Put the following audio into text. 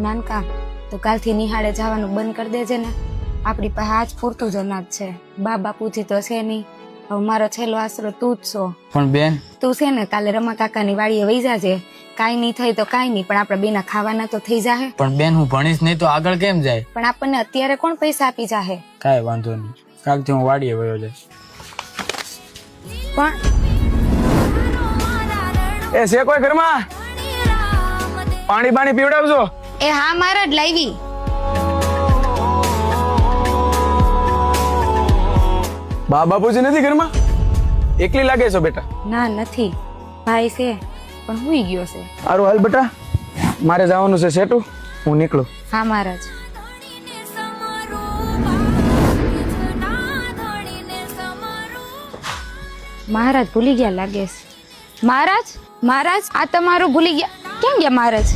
નાનકા તો કાલથી નિહાળે જવાનું બંધ કરી દેજે ને. આપણી પાસે આજ પૂરતું જ અનાજ છે. બા બાપુજી તો છે નહીં. હવે મારો છેલ્લો આશરો તું જ છો. પણ બેન તું છે ને કાલે રમા કાકાની વાડીએ વહી જાજે. કાંઈ નહીં થઈ તો કાંઈ નહીં, પણ આપણા બેના ખાવાના તો થઈ જાહે. પણ બેન હું ભણીશ નહીં તો આગળ કેમ જાય? પણ આપણને અત્યારે કોણ પૈસા આપી જાહે? કાંઈ વાંધો નહીં, કાલથી હું વાડીએ વયો જઈશ. પણ એ છે કોઈ ઘરમાં? પાણી પીવડાવજો. એ હા, મારા જ લાવી. બા બાપુજી નથી ઘરમાં? એકલી લાગે છો બેટા? ના નથી, ભાઈ છે પણ હુઈ ગયો છે. સારું હાલ બેટા, મારે જવાનું છે સેટુ, હું નીકળું. હા મહારાજ. મહારાજ ભૂલી ગયા લાગે છે. મહારાજ, મહારાજ આ તમારું ભૂલી ગયા. કેમ ગયા મહારાજ?